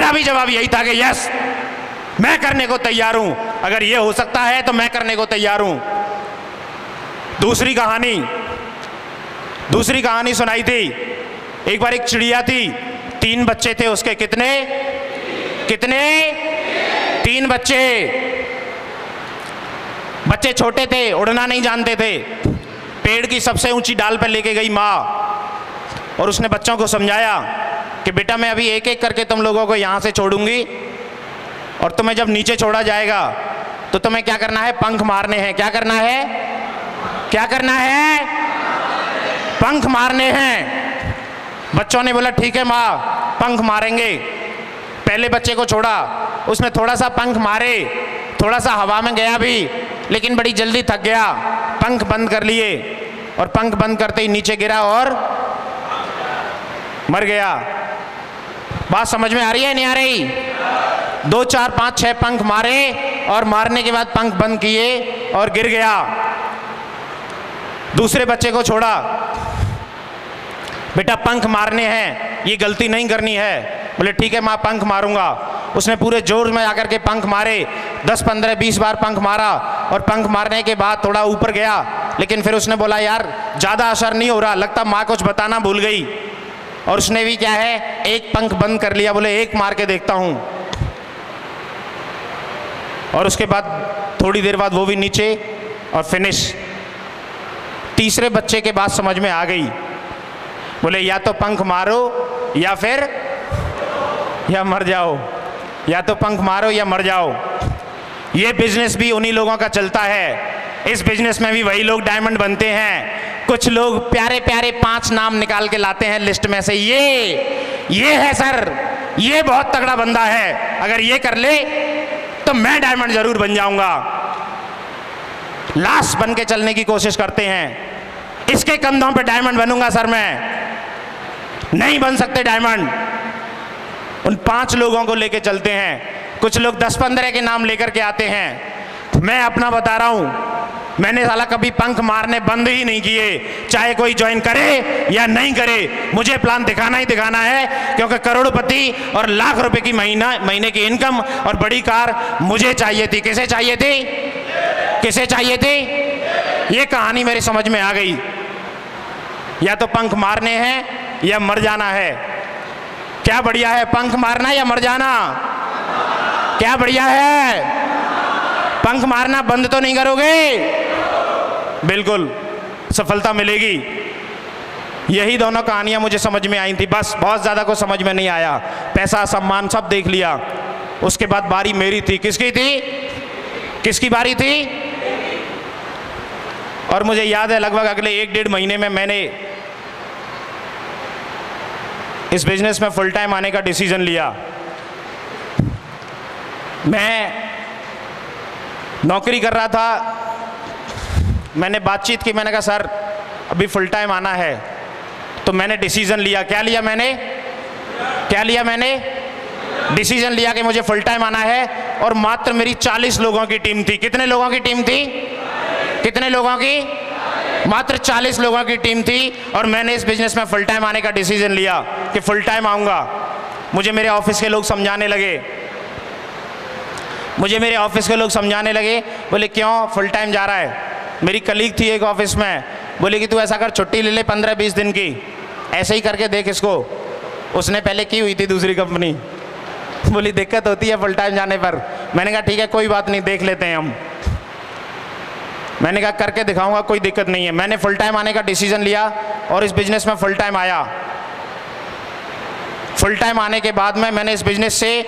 मेरा भी जवाब यही था कि यस, मैं करने को तैयार हूं, अगर ये हो सकता है तो मैं करने को तैयार हूं। दूसरी कहानी सुनाई थी। एक बार एक चिड़िया थी, 3 बच्चे थे उसके। कितने 3 बच्चे छोटे थे, उड़ना नहीं जानते थे। पेड़ की सबसे ऊंची डाल पर लेके गई माँ और उसने बच्चों को समझाया कि बेटा मैं अभी एक एक करके तुम लोगों को यहाँ से छोड़ूंगी और तुम्हें जब नीचे छोड़ा जाएगा तो तुम्हें क्या करना है, पंख मारने हैं। क्या करना है? पंख मारने हैं। बच्चों ने बोला ठीक है माँ, पंख मारेंगे। पहले बच्चे को छोड़ा, उसने थोड़ा सा पंख मारे, थोड़ा सा हवा में गया भी, लेकिन बड़ी जल्दी थक गया। पंख बंद कर लिए और पंख बंद करते ही नीचे गिरा और मर गया। बात समझ में आ रही है नहीं आ रही? 2, 4, 5, 6 पंख मारे और मारने के बाद पंख बंद किए और गिर गया। दूसरे बच्चे को छोड़ा, बेटा पंख मारने हैं, ये गलती नहीं करनी है। बोले ठीक है माँ, पंख मारूंगा। उसने पूरे जोर में आकर के पंख मारे, 10, 15, 20 बार पंख मारा और पंख मारने के बाद थोड़ा ऊपर गया, लेकिन फिर उसने बोला यार ज़्यादा असर नहीं हो रहा, लगता माँ कुछ बताना भूल गई। और उसने भी क्या है, एक पंख बंद कर लिया। बोले एक मार के देखता हूँ। और उसके बाद थोड़ी देर बाद वो भी नीचे और फिनिश। तीसरे बच्चे के बात समझ में आ गई। बोले या तो पंख मारो या मर जाओ, या तो पंख मारो या मर जाओ। ये बिजनेस भी उन्हीं लोगों का चलता है। इस बिजनेस में भी वही लोग डायमंड बनते हैं। कुछ लोग प्यारे प्यारे 5 नाम निकाल के लाते हैं लिस्ट में से, ये है सर, ये बहुत तगड़ा बंदा है, अगर ये कर ले तो मैं डायमंड जरूर बन जाऊंगा। लाश बन के चलने की कोशिश करते हैं। इसके कंधों पे डायमंड बनूंगा सर, मैं नहीं बन सकते डायमंड। उन 5 लोगों को लेके चलते हैं। कुछ लोग 10-15 के नाम लेकर के आते हैं। मैं अपना बता रहा हूं, मैंने साला कभी पंख मारने बंद ही नहीं किए, चाहे कोई ज्वाइन करे या नहीं करे। मुझे प्लान दिखाना ही दिखाना है, क्योंकि करोड़पति और लाख रुपए की महीने की इनकम और बड़ी कार मुझे चाहिए थी। किसे चाहिए थी? ये कहानी मेरी समझ में आ गई। या तो पंख मारने हैं या मर जाना है। क्या बढ़िया है, पंख मारना या मर जाना? क्या बढ़िया है? पंख मारना बंद तो नहीं करोगे? बिल्कुल सफलता मिलेगी। यही दोनों कहानियां मुझे समझ में आई थी, बस बहुत ज़्यादा को समझ में नहीं आया। पैसा सम्मान सब देख लिया। उसके बाद बारी मेरी थी। किसकी बारी थी? और मुझे याद है लगभग अगले 1-1.5 महीने में मैंने इस बिजनेस में फुल टाइम आने का डिसीजन लिया। मैं नौकरी कर रहा था, मैंने बातचीत की, मैंने कहा सर अभी फुल टाइम आना है। तो मैंने डिसीजन लिया। क्या लिया मैंने? डिसीजन लिया कि मुझे फुल टाइम आना है। और मात्र मेरी 40 लोगों की टीम थी। कितने लोगों की टीम थी? मात्र 40 लोगों की टीम थी। और मैंने इस बिजनेस में फुल टाइम आने का डिसीजन लिया कि फुल टाइम आऊँगा। मुझे मेरे ऑफिस के लोग समझाने लगे। बोले क्यों फुल टाइम जा रहा है? मेरी कलीग थी एक ऑफिस में, बोले कि तू ऐसा कर, छुट्टी ले ले 15-20 दिन की, ऐसे ही करके देख इसको। उसने पहले की हुई थी दूसरी कंपनी। बोली दिक्कत होती है फुल टाइम जाने पर। मैंने कहा ठीक है कोई बात नहीं, देख लेते हैं हम। मैंने कहा करके दिखाऊंगा, कोई दिक्कत नहीं है। मैंने फुल टाइम आने का डिसीजन लिया और इस बिजनेस में फुल टाइम आया। फुल टाइम आने के बाद में मैंने इस बिजनेस से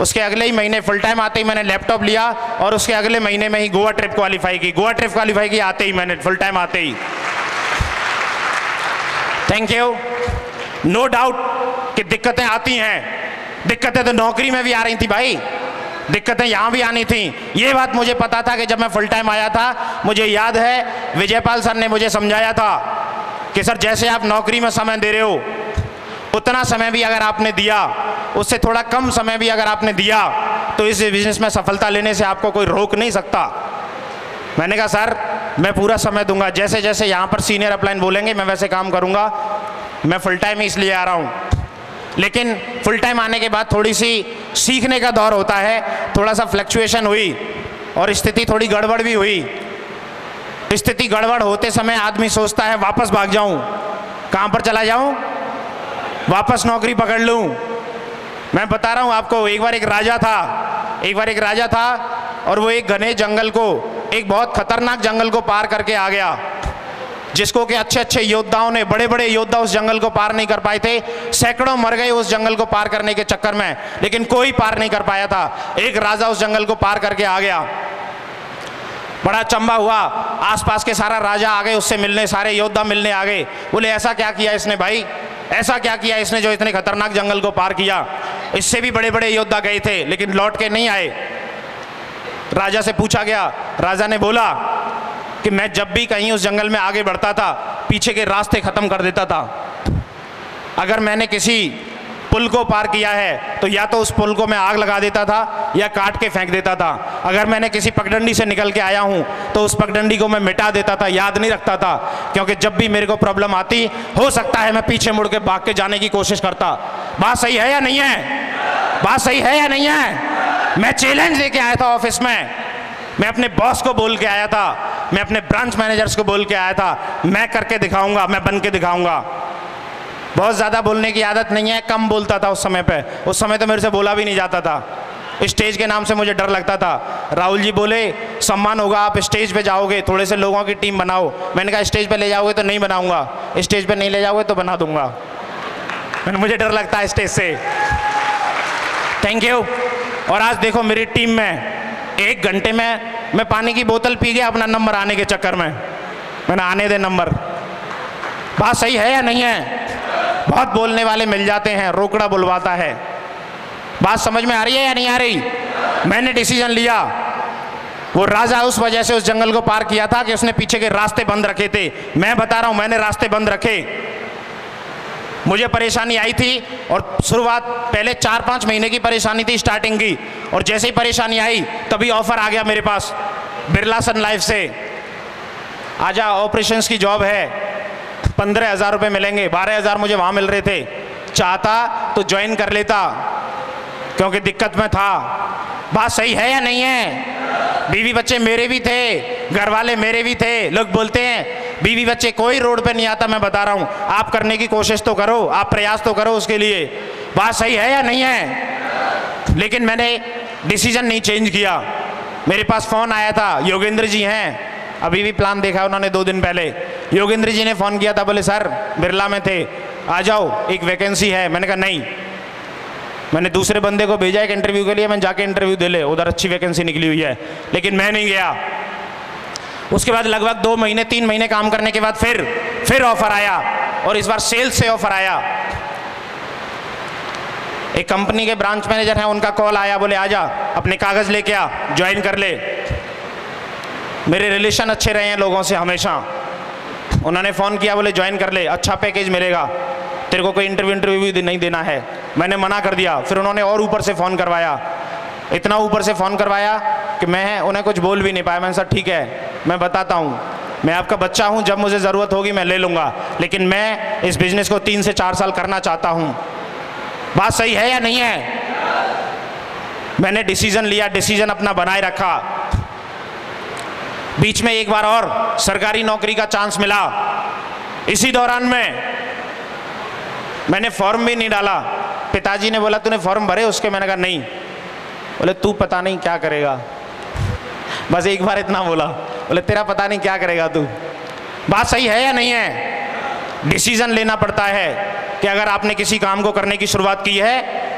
उसके अगले ही महीने फुल टाइम आते ही मैंने लैपटॉप लिया और उसके अगले महीने में ही गोवा ट्रिप क्वालिफाई की। आते ही मैंने फुल टाइम आते ही। Thank you. नो डाउट कि दिक्कतें आती हैं। दिक्कतें तो नौकरी में भी आ रही थी भाई, दिक्कतें यहाँ भी आनी थी। ये बात मुझे पता था कि जब मैं फुल टाइम आया था, मुझे याद है विजयपाल सर ने मुझे समझाया था कि सर जैसे आप नौकरी में समय दे रहे हो, उतना समय भी अगर आपने दिया, उससे थोड़ा कम समय भी अगर आपने दिया, तो इस बिजनेस में सफलता लेने से आपको कोई रोक नहीं सकता। मैंने कहा सर मैं पूरा समय दूंगा, जैसे जैसे यहाँ पर सीनियर अपलाइन बोलेंगे मैं वैसे काम करूँगा। मैं फुल टाइम ही इसलिए आ रहा हूँ। लेकिन फुल टाइम आने के बाद थोड़ी सी सीखने का दौर होता है, थोड़ा सा फ्लक्चुएशन हुई और स्थिति थोड़ी गड़बड़ भी हुई। स्थिति गड़बड़ होते समय आदमी सोचता है वापस भाग जाऊं, कहां पर चला जाऊं, वापस नौकरी पकड़ लूं। मैं बता रहा हूं आपको, एक बार एक राजा था और वो एक घने जंगल को, एक बहुत खतरनाक जंगल को पार करके आ गया, जिसको कि अच्छे अच्छे योद्धाओं ने, बड़े बड़े योद्धा उस जंगल को पार नहीं कर पाए थे। सैकड़ों मर गए उस जंगल को पार करने के चक्कर में, लेकिन कोई पार नहीं कर पाया था। एक राजा उस जंगल को पार करके आ गया, बड़ा अचंभा हुआ। आसपास के सारा राजा आ गए उससे मिलने, सारे योद्धा मिलने आ गए। बोले ऐसा क्या किया इसने भाई, ऐसा क्या किया इसने जो इतने खतरनाक जंगल को पार किया। इससे भी बड़े बड़े योद्धा गए थे लेकिन लौट के नहीं आए। राजा से पूछा गया, राजा ने बोला कि मैं जब भी कहीं उस जंगल में आगे बढ़ता था पीछे के रास्ते खत्म कर देता था। अगर मैंने किसी पुल को पार किया है तो या तो उस पुल को मैं आग लगा देता था या काट के फेंक देता था। अगर मैंने किसी पगडंडी से निकल के आया हूं तो उस पगडंडी को मैं मिटा देता था, याद नहीं रखता था, क्योंकि जब भी मेरे को प्रॉब्लम आती, हो सकता है मैं पीछे मुड़ के भाग के जाने की कोशिश करता। बात सही है या नहीं है? बात सही है या नहीं है? मैं चैलेंज लेके आया था ऑफिस में, मैं अपने बॉस को बोल के आया था, मैं अपने ब्रांच मैनेजर्स को बोल के आया था, मैं करके दिखाऊंगा, मैं बन के दिखाऊंगा। बहुत ज़्यादा बोलने की आदत नहीं है, कम बोलता था उस समय पे। उस समय तो मेरे से बोला भी नहीं जाता था, स्टेज के नाम से मुझे डर लगता था। राहुल जी बोले सम्मान होगा, आप स्टेज पे जाओगे, थोड़े से लोगों की टीम बनाओ। मैंने कहा स्टेज पे ले जाओगे तो नहीं बनाऊंगा, स्टेज पे नहीं ले जाओगे तो बना दूंगा। मुझे डर लगता है स्टेज से। Thank you. और आज देखो मेरी टीम में 1 घंटे में मैं पानी की बोतल पी गया अपना नंबर आने के चक्कर में। मैंने आने दे नंबर। बात सही है या नहीं है? बहुत बोलने वाले मिल जाते हैं, रोकड़ा बुलवाता है। बात समझ में आ रही है या नहीं आ रही? मैंने डिसीजन लिया। वो राजा उस वजह से उस जंगल को पार किया था कि उसने पीछे के रास्ते बंद रखे थे। मैं बता रहा हूं, मैंने रास्ते बंद रखे। मुझे परेशानी आई थी और शुरुआत पहले 4-5 महीने की परेशानी थी स्टार्टिंग की, और जैसे ही परेशानी आई तभी ऑफर आ गया मेरे पास बिरला सन लाइफ से, आजा ऑपरेशंस की जॉब है, 15,000 रुपये मिलेंगे। 12,000 मुझे वहाँ मिल रहे थे। चाहता तो ज्वाइन कर लेता क्योंकि दिक्कत में था। बात सही है या नहीं है? बीवी बच्चे मेरे भी थे, घर वाले मेरे भी थे। लोग बोलते हैं बीवी बच्चे कोई रोड पे नहीं आता। मैं बता रहा हूँ, आप करने की कोशिश तो करो, आप प्रयास तो करो उसके लिए। बात सही है या नहीं है? लेकिन मैंने डिसीजन नहीं चेंज किया। मेरे पास फ़ोन आया था, योगेंद्र जी हैं, अभी भी प्लान देखा उन्होंने 2 दिन पहले। योगेंद्र जी ने फ़ोन किया था, बोले सर बिरला में थे, आ जाओ, एक वैकेंसी है। मैंने कहा नहीं। मैंने दूसरे बंदे को भेजा एक इंटरव्यू के लिए, मैं जाके इंटरव्यू दे ले, उधर अच्छी वैकेंसी निकली हुई है, लेकिन मैं नहीं गया। उसके बाद लगभग 2 महीने 3 महीने काम करने के बाद फिर ऑफर आया, और इस बार सेल्स से ऑफर आया। एक कंपनी के ब्रांच मैनेजर हैं, उनका कॉल आया, बोले आजा अपने कागज़ लेके आ, ज्वाइन कर ले। मेरे रिलेशन अच्छे रहे हैं लोगों से हमेशा। उन्होंने फ़ोन किया, बोले ज्वाइन कर ले, अच्छा पैकेज मिलेगा, तेरे को कोई इंटरव्यू भी नहीं देना है। मैंने मना कर दिया। फिर उन्होंने और ऊपर से फ़ोन करवाया, इतना ऊपर से फ़ोन करवाया कि मैं उन्हें कुछ बोल भी नहीं पाया। मैंने सर ठीक है, मैं बताता हूँ, मैं आपका बच्चा हूँ, जब मुझे ज़रूरत होगी मैं ले लूँगा, लेकिन मैं इस बिज़नेस को 3 से 4 साल करना चाहता हूँ। बात सही है या नहीं है? मैंने डिसीजन लिया, डिसीजन अपना बनाए रखा। बीच में एक बार और सरकारी नौकरी का चांस मिला। इसी दौरान में मैंने फॉर्म भी नहीं डाला। पिताजी ने बोला तूने फॉर्म भरे उसके? मैंने कहा नहीं। बोले तू पता नहीं क्या करेगा, बस एक बार इतना बोला। बोले तेरा पता नहीं क्या करेगा तू। बात सही है या नहीं है? डिसीजन लेना पड़ता है कि अगर आपने किसी काम को करने की शुरुआत की है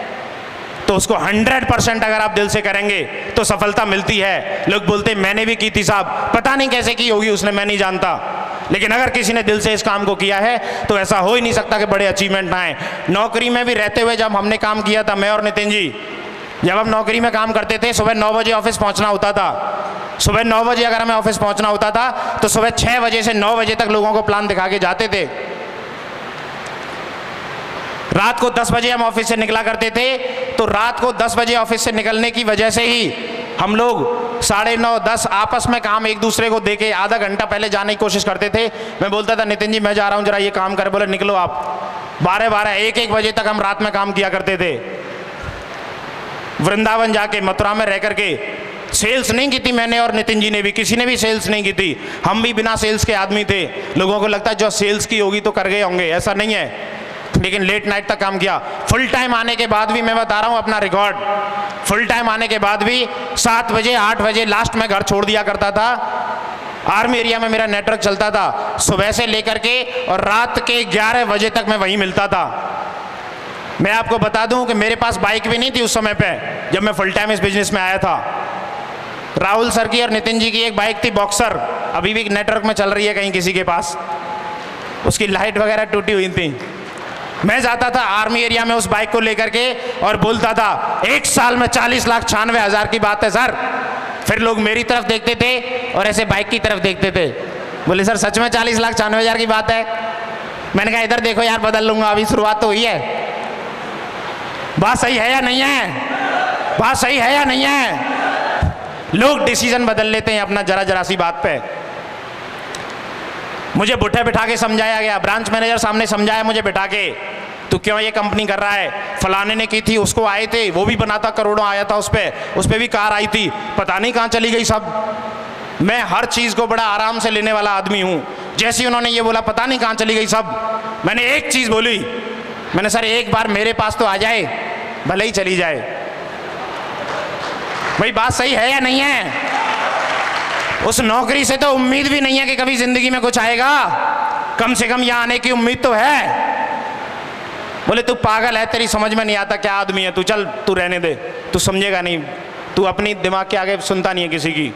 तो उसको 100% अगर आप दिल से करेंगे तो सफलता मिलती है। लोग बोलते हैं मैंने भी की थी साहब, पता नहीं कैसे की होगी उसने, मैं नहीं जानता, लेकिन अगर किसी ने दिल से इस काम को किया है तो ऐसा हो ही नहीं सकता कि बड़े अचीवमेंट ना आए। नौकरी में भी रहते हुए जब हमने काम किया था, मैं और नितिन जी, जब हम नौकरी में काम करते थे, सुबह 9 बजे ऑफिस पहुंचना होता था। सुबह 9 बजे अगर हमें ऑफिस पहुंचना होता था तो सुबह 6 बजे से 9 बजे तक लोगों को प्लान दिखा के जाते थे। रात को 10 बजे हम ऑफिस से निकला करते थे, तो रात को 10 बजे ऑफिस से निकलने की वजह से ही हम लोग 9:30 10 आपस में काम एक दूसरे को देके आधा घंटा पहले जाने की कोशिश करते थे। मैं बोलता था नितिन जी मैं जा रहा हूँ, जरा ये काम कर। बोले निकलो आप। 12-12, 1-1 बजे तक हम रात में काम किया करते थे। वृंदावन जाके, मथुरा में रह करके सेल्स नहीं की थी मैंने और नितिन जी ने भी, किसी ने भी सेल्स नहीं की थी। हम भी बिना सेल्स के आदमी थे। लोगों को लगता है जो सेल्स की होगी तो कर गए होंगे, ऐसा नहीं है। लेकिन लेट नाइट तक काम किया। फुल टाइम आने के बाद भी, मैं बता रहा हूँ अपना रिकॉर्ड, फुल टाइम आने के बाद भी 7 बजे 8 बजे लास्ट में घर छोड़ दिया करता था। आर्मी एरिया में मेरा नेटवर्क चलता था, सुबह से लेकर के और रात के 11 बजे तक मैं वहीं मिलता था। मैं आपको बता दूं कि मेरे पास बाइक भी नहीं थी उस समय पे, जब मैं फुल टाइम इस बिजनेस में आया था। राहुल सर की और नितिन जी की एक बाइक थी बॉक्सर, अभी भी नेटवर्क में चल रही है कहीं किसी के पास, उसकी लाइट वगैरह टूटी हुई थी। मैं जाता था आर्मी एरिया में उस बाइक को लेकर के और बोलता था 1 साल में 40,96,000 की बात है सर। फिर लोग मेरी तरफ देखते थे और ऐसे बाइक की तरफ देखते थे, बोले सर सच में 40,96,000 की बात है? मैंने कहा इधर देखो यार, बदल लूंगा, अभी शुरुआत तो हुई है। बात सही है या नहीं है? बात सही है या नहीं है? लोग डिसीजन बदल लेते हैं अपना जरा सी बात पे। मुझे बुढ़े बिठा के समझाया गया, ब्रांच मैनेजर सामने समझाया मुझे बिठा के, तू क्यों ये कंपनी कर रहा है? फलाने ने की थी, उसको आए थे, वो भी बनाता, करोड़ों आया था उस पे भी कार आई थी, पता नहीं कहाँ चली गई सब। मैं हर चीज़ को बड़ा आराम से लेने वाला आदमी हूँ। जैसे ही उन्होंने ये बोला पता नहीं कहाँ चली गई सब, मैंने एक चीज़ बोली, मैंने सर एक बार मेरे पास तो आ जाए, भले ही चली जाए। भाई बात सही है या नहीं है? उस नौकरी से तो उम्मीद भी नहीं है कि कभी जिंदगी में कुछ आएगा, कम से कम यहाँ आने की उम्मीद तो है। बोले तू पागल है, तेरी समझ में नहीं आता क्या आदमी है तू, चल तू रहने दे, तू समझेगा नहीं, तू अपनी दिमाग के आगे सुनता नहीं है किसी की।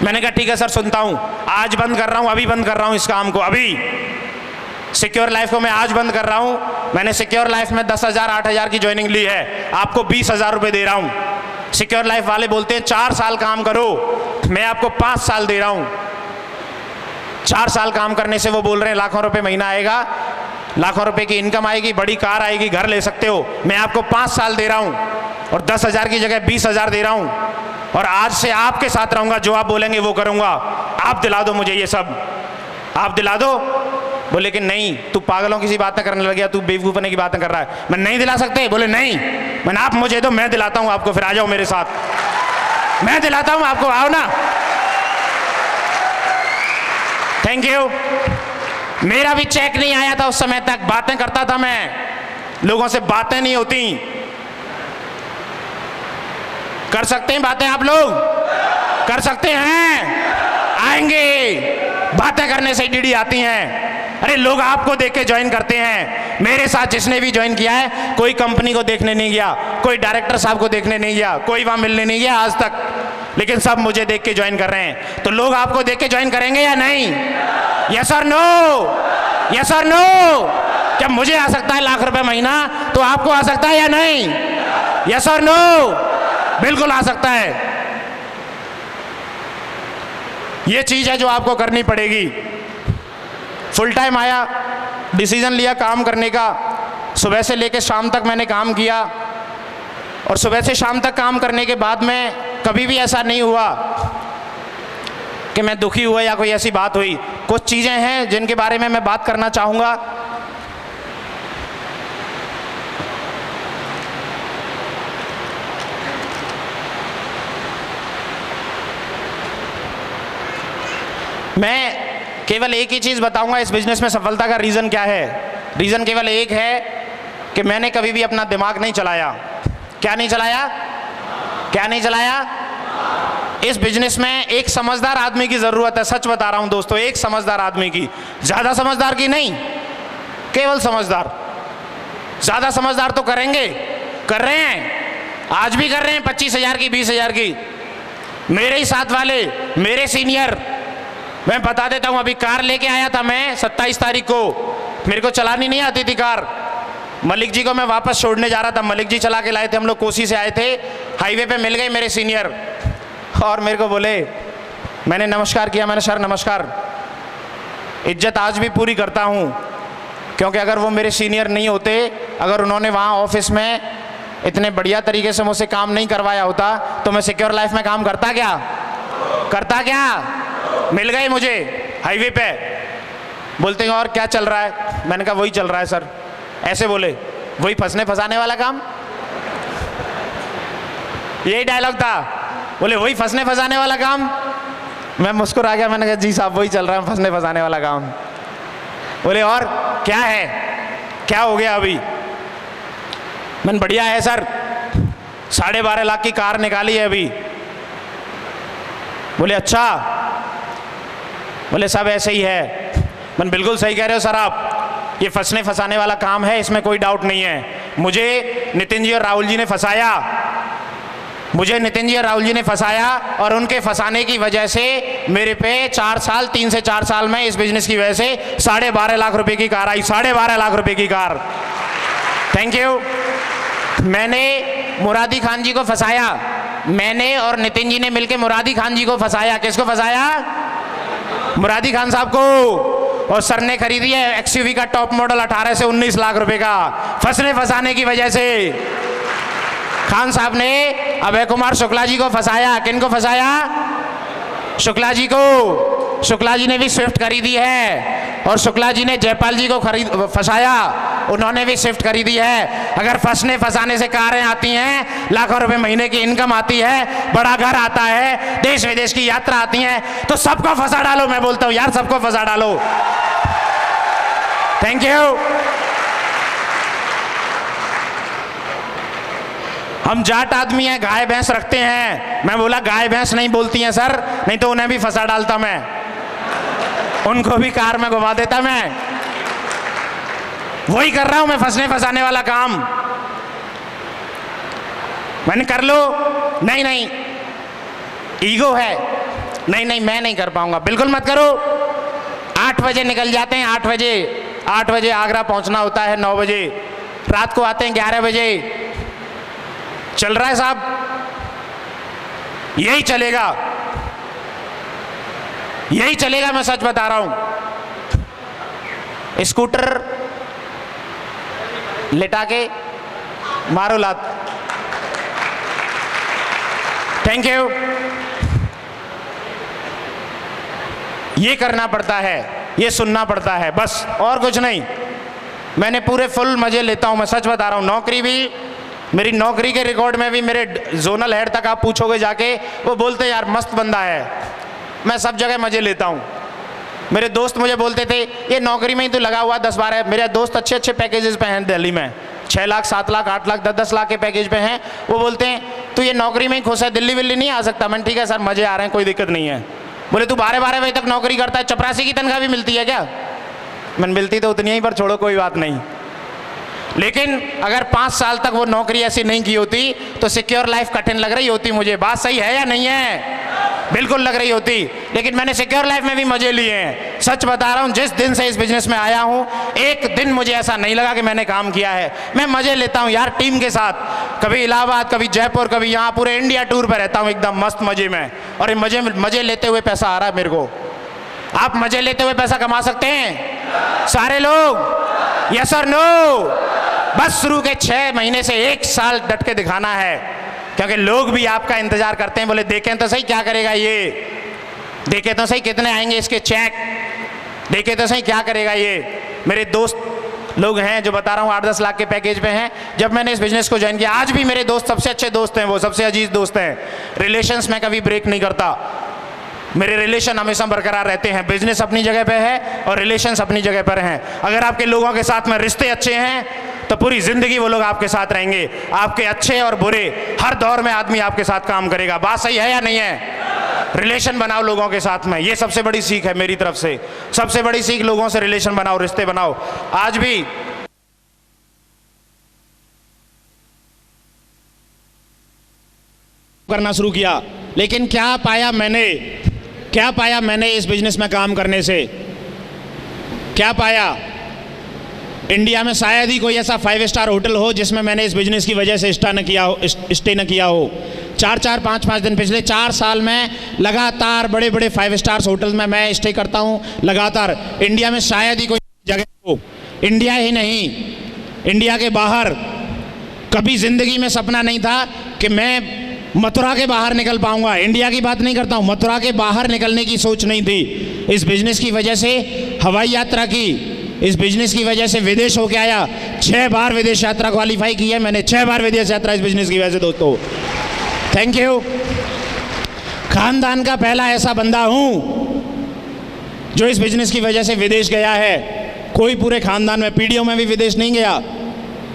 मैंने कहा ठीक है सर सुनता हूँ, आज बंद कर रहा हूँ, अभी बंद कर रहा हूँ इस काम को, अभी सिक्योर लाइफ को मैं आज बंद कर रहा हूँ। मैंने सिक्योर लाइफ में 10,000 8,000 की ज्वाइनिंग ली है, आपको 20,000 रुपये दे रहा हूँ। सिक्योर लाइफ वाले बोलते हैं 4 साल काम करो, मैं आपको 5 साल दे रहा हूँ। 4 साल काम करने से वो बोल रहे हैं लाखों रुपए महीना आएगा, लाखों रुपए की इनकम आएगी, बड़ी कार आएगी, घर ले सकते हो। मैं आपको 5 साल दे रहा हूँ और 10,000 की जगह 20,000 दे रहा हूँ, और आज से आपके साथ रहूँगा, जो आप बोलेंगे वो करूँगा। आप दिला दो मुझे ये सब, आप दिला दो। बोले कि नहीं तू पागलों की सी बातें करने लग गया, तू बेवकूफ़ने की बातें कर रहा है, मैं नहीं दिला सकते। बोले नहीं, मैंने आप मुझे दो, मैं दिलाता हूँ आपको, फिर आ जाओ मेरे साथ, मैं दिलाता हूँ आपको, आओ ना। Thank you. मेरा भी चेक नहीं आया था उस समय तक, बातें करता था मैं, लोगों से बातें नहीं होती। कर सकते हैं बातें आप लोग? कर सकते हैं? आएंगे, बातें करने से डीडी आती हैं। अरे लोग आपको देख के ज्वाइन करते हैं। मेरे साथ जिसने भी ज्वाइन किया है, कोई कंपनी को देखने नहीं गया, कोई डायरेक्टर साहब को देखने नहीं गया, कोई वहां मिलने नहीं गया आज तक, लेकिन सब मुझे देख के ज्वाइन कर रहे हैं। तो लोग आपको देख के ज्वाइन करेंगे या नहीं? यस और नो? यस और नो? जब मुझे आ सकता है लाख रुपए महीना, तो आपको आ सकता है या नहीं? यस और नो? बिल्कुल आ सकता है। ये चीज है जो आपको करनी पड़ेगी। फुल टाइम आया, डिसीजन लिया काम करने का, सुबह से लेकर शाम तक मैंने काम किया, और सुबह से शाम तक काम करने के बाद में कभी भी ऐसा नहीं हुआ कि मैं दुखी हुआ या कोई ऐसी बात हुई। कुछ चीज़ें हैं जिनके बारे में मैं बात करना चाहूँगा। मैं केवल एक ही चीज़ बताऊंगा, इस बिजनेस में सफलता का रीज़न क्या है। रीज़न केवल एक है कि मैंने कभी भी अपना दिमाग नहीं चलाया। क्या नहीं चलाया? क्या नहीं चलाया? इस बिजनेस में एक समझदार आदमी की ज़रूरत है, सच बता रहा हूं दोस्तों, एक समझदार आदमी की, ज़्यादा समझदार की नहीं, केवल समझदार। ज़्यादा समझदार तो करेंगे, कर रहे हैं, आज भी कर रहे हैं 25,000 की, 20,000 की। मेरे ही साथ वाले, मेरे सीनियर, मैं बता देता हूं, अभी कार लेके आया था मैं 27 तारीख को, मेरे को चलानी नहीं आती थी कार। मलिक जी को मैं वापस छोड़ने जा रहा था, मलिक जी चला के लाए थे, हम लोग कोसी से आए थे, हाईवे पे मिल गए मेरे सीनियर और मेरे को बोले, मैंने नमस्कार किया, मैंने सर नमस्कार। इज्जत आज भी पूरी करता हूं, क्योंकि अगर वो मेरे सीनियर नहीं होते, अगर उन्होंने वहाँ ऑफिस में इतने बढ़िया तरीके से मुझसे काम नहीं करवाया होता, तो मैं सिक्योर लाइफ में काम करता क्या? करता क्या? मिल गए मुझे हाईवे पे, बोलते हैं और क्या चल रहा है? मैंने कहा वही चल रहा है सर। ऐसे बोले, वही फंसने फंसाने वाला काम। यही डायलॉग था। बोले वही फंसने फंसाने वाला काम। मैं मुस्कुरा गया, मैंने कहा जी साहब वही चल रहा है, फंसने फंसाने वाला काम। बोले और क्या है, क्या हो गया अभी? मैंने बढ़िया है सर, 12.5 लाख की कार निकाली है अभी। बोले अच्छा। बोले सब ऐसे ही है। मैंने बिल्कुल सही कह रहे हो सर आप, ये फंसने फंसाने वाला काम है, इसमें कोई डाउट नहीं है। मुझे नितिन जी और राहुल जी ने फंसाया, मुझे नितिन जी और राहुल जी ने फंसाया, और उनके फंसाने की वजह से मेरे पे 3 से 4 साल में इस बिजनेस की वजह से 12.5 लाख रुपए की कार आई। 12.5 लाख रुपए की कार। Thank you. मैंने मुरादी खान जी को फंसाया, मैंने और नितिन जी ने मिलकर मुरादी खान जी को फंसाया। किसको फंसाया? मुरादी खान साहब को। और सर ने खरीदी है एक्सयूवी का टॉप मॉडल 18 से 19 लाख रुपए का, फंसने फंसाने की वजह से। खान साहब ने अभय कुमार शुक्ला जी को फंसाया। किन को फंसाया? शुक्ला जी को। शुक्ला जी ने भी स्विफ्ट खरीदी है, और शुक्ला जी ने जयपाल जी को फंसाया, उन्होंने भी स्विफ्ट खरीदी है। अगर फंसने फंसाने से कारें आती हैं, लाखों रुपए महीने की इनकम आती है, बड़ा घर आता है, देश विदेश की यात्रा आती है, तो सबको फंसा डालो। मैं बोलता हूं यार, सबको फंसा डालो। Thank you. हम जाट आदमी हैं, गाय भैंस रखते हैं। मैं बोला गाय भैंस नहीं बोलती हैं सर, नहीं तो उन्हें भी फंसा डालता मैं, उनको भी कार में घुमा देता मैं। वही कर रहा हूं मैं, फंसने फंसाने वाला काम। मैंने कर लो, नहीं नहीं ईगो है, नहीं नहीं मैं नहीं कर पाऊंगा। बिल्कुल मत करो। 8 बजे निकल जाते हैं, 8 बजे आगरा पहुंचना होता है, 9 बजे रात को आते हैं, 11 बजे। चल रहा है साहब, यही चलेगा, यही चलेगा, मैं सच बता रहा हूं। स्कूटर लेटा के मारो लात। Thank you. ये करना पड़ता है, ये सुनना पड़ता है, बस और कुछ नहीं। मैंने पूरे फुल मजे लेता हूं, मैं सच बता रहा हूं। नौकरी भी, मेरी नौकरी के रिकॉर्ड में भी मेरे जोनल हेड तक आप पूछोगे जाके, वो बोलते हैं यार मस्त बंदा है। मैं सब जगह मजे लेता हूँ। मेरे दोस्त मुझे बोलते थे ये नौकरी में ही तो लगा हुआ 10-12। मेरे दोस्त अच्छे अच्छे पैकेजेस पे हैं दिल्ली में, 6 लाख 7 लाख 8 लाख 10-10 लाख के पैकेज पे हैं। वो बोलते हैं तू ये नौकरी में ही खुश है, दिल्ली विल्ली नहीं आ सकता? मैंने ठीक है सर, मजे आ रहे हैं, कोई दिक्कत नहीं है। बोले तू 12-12 बजे तक नौकरी करता है, चपरासी की तनख्वाह भी मिलती है क्या? मैंने मिलती तो उतनी ही, पर छोड़ो कोई बात नहीं। लेकिन अगर 5 साल तक वो नौकरी ऐसी नहीं की होती तो सिक्योर लाइफ कठिन लग रही होती मुझे। बात सही है या नहीं है? बिल्कुल लग रही होती। लेकिन मैंने सिक्योर लाइफ में भी मजे लिए हैं, सच बता रहा हूं। जिस दिन से इस बिजनेस में आया हूं, एक दिन मुझे ऐसा नहीं लगा कि मैंने काम किया है। मैं मजे लेता हूं यार, टीम के साथ, कभी इलाहाबाद, कभी जयपुर, कभी यहाँ, पूरे इंडिया टूर पर रहता हूं एकदम मस्त मजे में। और मजे लेते हुए पैसा आ रहा है मेरे को। आप मजे लेते हुए पैसा कमा सकते हैं सारे लोग? यस और नो? बस शुरू के 6 महीने से 1 साल डट के दिखाना है, क्योंकि लोग भी आपका इंतजार करते हैं। बोले देखें तो सही क्या करेगा ये, देखें तो सही कितने आएंगे इसके चेक, देखें तो सही क्या करेगा ये। मेरे दोस्त लोग हैं जो बता रहा हूँ 8-10 लाख के पैकेज पे हैं। जब मैंने इस बिजनेस को ज्वाइन किया, आज भी मेरे दोस्त सबसे अच्छे दोस्त हैं, वो सबसे अजीज दोस्त हैं। रिलेशंस में कभी ब्रेक नहीं करता, मेरे रिलेशन हमेशा बरकरार रहते हैं। बिजनेस अपनी जगह पे है और रिलेशंस अपनी जगह पर हैं। अगर आपके लोगों के साथ में रिश्ते अच्छे हैं तो पूरी जिंदगी वो लोग आपके साथ रहेंगे। आपके अच्छे और बुरे हर दौर में आदमी आपके साथ काम करेगा। बात सही है या नहीं है? रिलेशन बनाओ लोगों के साथ में, ये सबसे बड़ी सीख है मेरी तरफ से। सबसे बड़ी सीख, लोगों से रिलेशन बनाओ, रिश्ते बनाओ। आज भी करना शुरू किया, लेकिन क्या पाया मैंने इस बिजनेस में काम करने से? क्या पाया? इंडिया में शायद ही कोई ऐसा 5 स्टार होटल हो जिसमें मैंने इस बिजनेस की वजह से स्टे न किया हो। 4-4 5-5 दिन पिछले 4 साल में लगातार बड़े बड़े 5 स्टार होटल में मैं स्टे करता हूँ लगातार। इंडिया में शायद ही कोई जगह हो, इंडिया ही नहीं, इंडिया के बाहर। कभी जिंदगी में सपना नहीं था कि मैं मथुरा के बाहर निकल पाऊंगा। इंडिया की बात नहीं करता हूँ, मथुरा के बाहर निकलने की सोच नहीं थी। इस बिजनेस की वजह से हवाई यात्रा की, इस बिजनेस की वजह से विदेश होके आया। 6 बार विदेश यात्रा क्वालिफाई की है मैंने, 6 बार विदेश यात्रा इस बिजनेस की वजह से दोस्तों। Thank you. खानदान का पहला ऐसा बंदा हूँ जो इस बिजनेस की वजह से विदेश गया है। कोई पूरे खानदान में, पीढ़ियों में भी विदेश नहीं गया।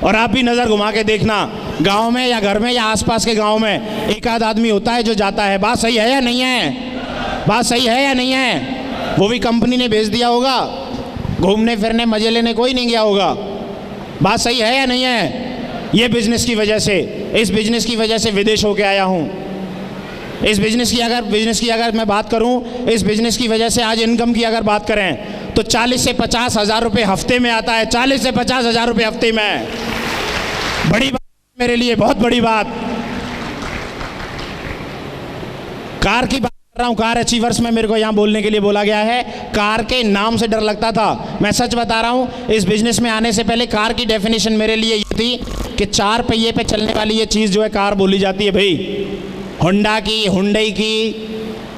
और आप भी नज़र घुमा के देखना, गांव में या घर में या आसपास के गांव में एक आध आदमी होता है जो जाता है। बात सही है या नहीं है? बात सही है या नहीं है? वो भी कंपनी ने भेज दिया होगा, घूमने फिरने मजे लेने कोई नहीं गया होगा। बात सही है या नहीं है? ये बिजनेस की वजह से, इस बिजनेस की वजह से विदेश होके आया हूँ। इस बिजनेस की अगर मैं बात करूं, इस बिजनेस की वजह से आज इनकम की अगर बात करें तो 40 से 50 हज़ार रुपये हफ्ते में आता है। 40 से 50 हज़ार रुपये हफ्ते में, बड़ी बात मेरे लिए, बहुत बड़ी बात। कार की बात कर रहा हूं, कार अचीवर्स में मेरे को यहाँ बोलने के लिए बोला गया है। कार के नाम से डर लगता था, मैं सच बता रहा हूँ। इस बिजनेस में आने से पहले कार की डेफिनेशन मेरे लिए ये थी कि 4 पहिए पे चलने वाली ये चीज़ जो है कार बोली जाती है भाई। होंडा की, हुंडई की,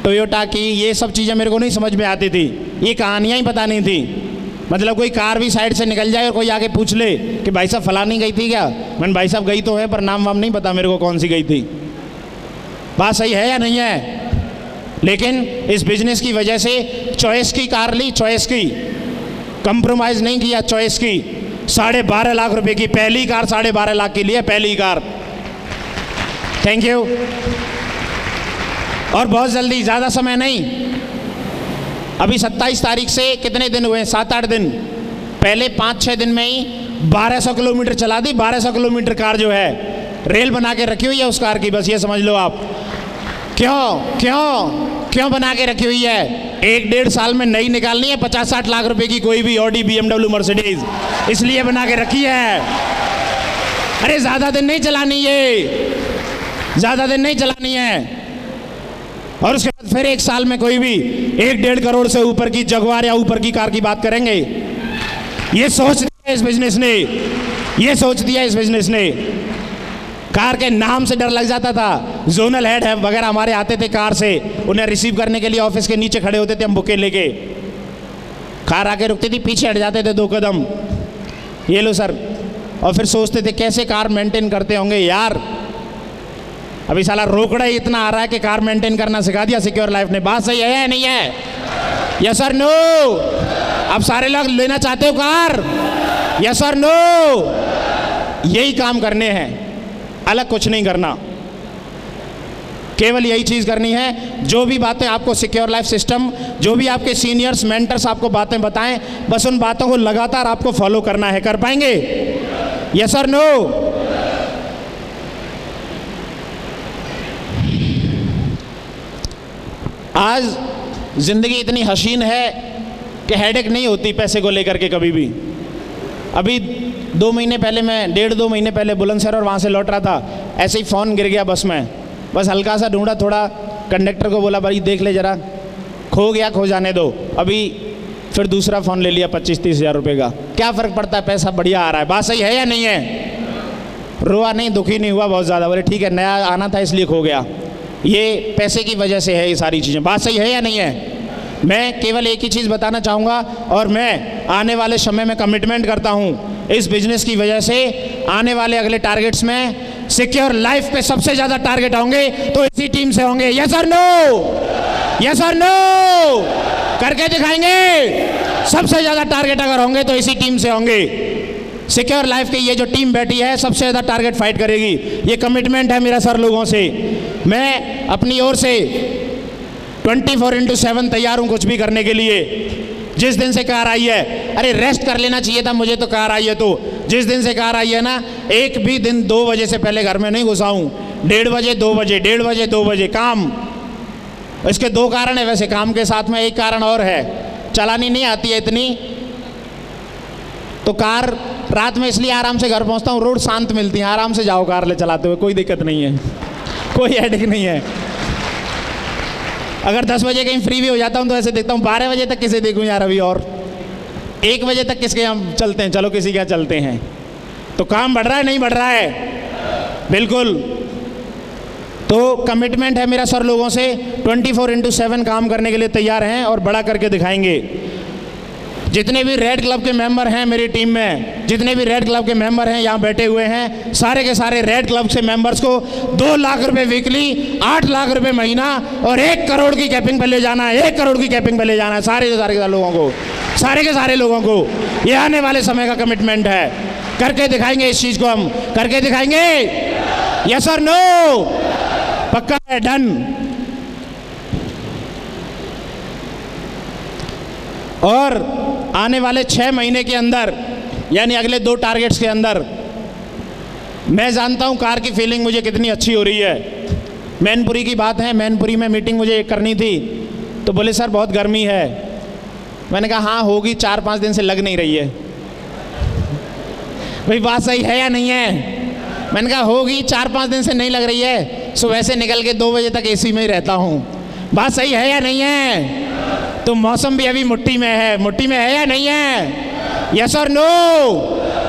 टोयोटा की, ये सब चीज़ें मेरे को नहीं समझ में आती थी। ये कहानियाँ ही पता नहीं थी। मतलब कोई कार भी साइड से निकल जाए और कोई आके पूछ ले कि भाई साहब फलानी गई थी क्या? मैंने भाई साहब गई तो है पर नाम वाम नहीं पता मेरे को कौन सी गई थी। बात सही है या नहीं है? लेकिन इस बिजनेस की वजह से चॉइस की कार ली, चॉइस की, कंप्रोमाइज़ नहीं किया, चॉइस की। 12.5 लाख रुपए की पहली कार, 12.5 लाख की लिए पहली कार। Thank you. और बहुत जल्दी, ज़्यादा समय नहीं, अभी 27 तारीख से कितने दिन हुए? 7-8 दिन पहले, 5-6 दिन में ही 1200 किलोमीटर चला दी। 1200 किलोमीटर कार जो है रेल बना के रखी हुई है उस कार की, बस ये समझ लो आप। क्यों क्यों क्यों बना के रखी हुई है? 1-1.5 साल में नई निकालनी है 50-60 लाख रुपए की कोई भी ऑडी, BMW, मर्सिडीज, इसलिए बना के रखी है। अरे ज़्यादा दिन नहीं चलानी, ये ज़्यादा दिन नहीं चलानी है। और उसके बाद फिर 1 साल में कोई भी 1-1.5 करोड़ से ऊपर की जगुआर या ऊपर की कार की बात करेंगे। ये सोच दिया इस बिजनेस ने, ये सोच दिया इस बिजनेस ने। कार के नाम से डर लग जाता था। जोनल हेड है वगैरह हमारे आते थे कार से, उन्हें रिसीव करने के लिए ऑफिस के नीचे खड़े होते थे हम बुके लेके। कार आके रुकती थी, पीछे हट जाते थे 2 कदम, ये लो सर। और फिर सोचते थे कैसे कार मेंटेन करते होंगे यार। अभी साला रोकड़ा ही इतना आ रहा है कि कार मेंटेन करना सिखा दिया सिक्योर लाइफ ने। बात सही है या नहीं है? यस और नो? अब सारे लोग लेना चाहते हो कार? यस और नो? यही काम करने हैं, अलग कुछ नहीं करना, केवल यही चीज़ करनी है। जो भी बातें आपको सिक्योर लाइफ सिस्टम, जो भी आपके सीनियर्स, मेंटर्स आपको बातें बताएं, बस उन बातों को लगातार आपको फॉलो करना है। कर पाएंगे? यस और नो? आज ज़िंदगी इतनी हसीन है कि हेडेक नहीं होती पैसे को लेकर के कभी भी। अभी 2 महीने पहले, मैं 1.5-2 महीने पहले बुलंदशहर और वहाँ से लौट रहा था, ऐसे ही फ़ोन गिर गया बस में। बस हल्का सा ढूंढा, थोड़ा कंडक्टर को बोला भाई देख ले ज़रा, खो गया, खो जाने दो। अभी फिर दूसरा फ़ोन ले लिया 25-30 हज़ार रुपये का। क्या फ़र्क पड़ता है, पैसा बढ़िया आ रहा है। बात सही है या नहीं है? रोआ नहीं, दुखी नहीं हुआ बहुत ज़्यादा, बोले ठीक है नया आना था इसलिए खो गया। ये पैसे की वजह से है ये सारी चीज़ें। बात सही है या नहीं है? मैं केवल एक ही चीज़ बताना चाहूँगा, और मैं आने वाले समय में कमिटमेंट करता हूँ इस बिजनेस की वजह से आने वाले अगले टारगेट्स में सिक्योर लाइफ पे सबसे ज़्यादा टारगेट होंगे तो इसी टीम से होंगे। यस और नो? यस और नो? करके दिखाएंगे। सबसे ज़्यादा टारगेट अगर होंगे तो इसी टीम से होंगे। सिक्योर लाइफ की ये जो टीम बैठी है सबसे ज़्यादा टारगेट फाइट करेगी। ये कमिटमेंट है मेरा सर लोगों से। मैं अपनी ओर से 24/7 तैयार हूँ कुछ भी करने के लिए। जिस दिन से कार आई है, अरे रेस्ट कर लेना चाहिए था मुझे, तो कार आई है तो जिस दिन से कार आई है ना, एक भी दिन 2 बजे से पहले घर में नहीं घुसा हूँ। 1:30 बजे 2 बजे, 1:30 बजे 2 बजे काम। इसके 2 कारण है वैसे, काम के साथ में एक कारण और है, चलानी नहीं आती है इतनी, तो कार रात में इसलिए आराम से घर पहुँचता हूँ। रोड शांत मिलती है, आराम से जाओ कार ले चलाते हुए, कोई दिक्कत नहीं है, कोई हेडेक नहीं है। अगर 10 बजे कहीं फ्री भी हो जाता हूँ तो ऐसे देखता हूँ 12 बजे तक किसे देखूँ यार अभी, और 1 बजे तक किसके हम चलते हैं, चलो किसी क्या चलते हैं। तो काम बढ़ रहा है नहीं बढ़ रहा है? बिल्कुल। तो कमिटमेंट है मेरा सर लोगों से, 24/7 काम करने के लिए तैयार हैं और बड़ा करके दिखाएंगे। जितने भी रेड क्लब के मेंबर हैं मेरी टीम में, जितने भी रेड क्लब के मेंबर हैं यहाँ बैठे हुए हैं, सारे के सारे रेड क्लब से मेंबर्स को 2 लाख रुपए वीकली, 8 लाख रुपए महीना और 1 करोड़ की कैपिंग पे ले जाना है। 1 करोड़ की कैपिंग पे ले जाना है सारे के सारे लोगों को, सारे के सारे लोगों को। ये आने वाले समय का कमिटमेंट है। करके दिखाएंगे इस चीज़ को, हम करके दिखाएंगे। यस और नो? पक्का है? डन। और आने वाले 6 महीने के अंदर, यानी अगले 2 टारगेट्स के अंदर, मैं जानता हूं कार की फीलिंग मुझे कितनी अच्छी हो रही है। मैनपुरी की बात है, मैनपुरी में मीटिंग मुझे करनी थी, तो बोले सर बहुत गर्मी है। मैंने कहा हाँ होगी, 4-5 दिन से लग नहीं रही है। भाई बात सही है या नहीं है? मैंने कहा होगी, 4-5 दिन से नहीं लग रही है। सुबह से निकल के 2 बजे तक एसी में ही रहता हूँ। बात सही है या नहीं है? तो मौसम भी अभी मुट्ठी में है, मुट्ठी में है या नहीं है? यस और नो?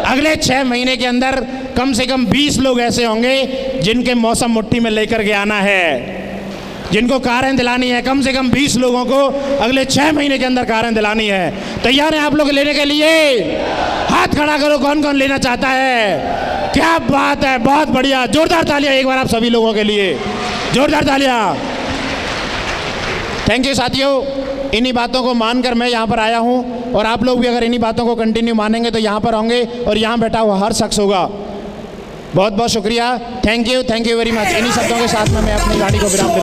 अगले 6 महीने के अंदर कम से कम 20 लोग ऐसे होंगे जिनके मौसम मुट्ठी में लेकर के आना है, जिनको कारें दिलानी है। कम से कम 20 लोगों को अगले 6 महीने के अंदर कारें दिलानी है। तैयार हैं आप लोग लेने के लिए? हाथ खड़ा करो, कौन कौन लेना चाहता है? क्या बात है, बहुत बढ़िया। जोरदार तालियां एक बार आप सभी लोगों के लिए, जोरदार तालियां। थैंक यू साथियों। इन्हीं बातों को मानकर मैं यहाँ पर आया हूँ, और आप लोग भी अगर इन्हीं बातों को कंटिन्यू मानेंगे तो यहाँ पर होंगे और यहाँ बैठा हुआ हर शख्स होगा। बहुत बहुत शुक्रिया। Thank you very much. इन्हीं शब्दों के साथ में मैं अपनी गाड़ी को विराम देता हूं।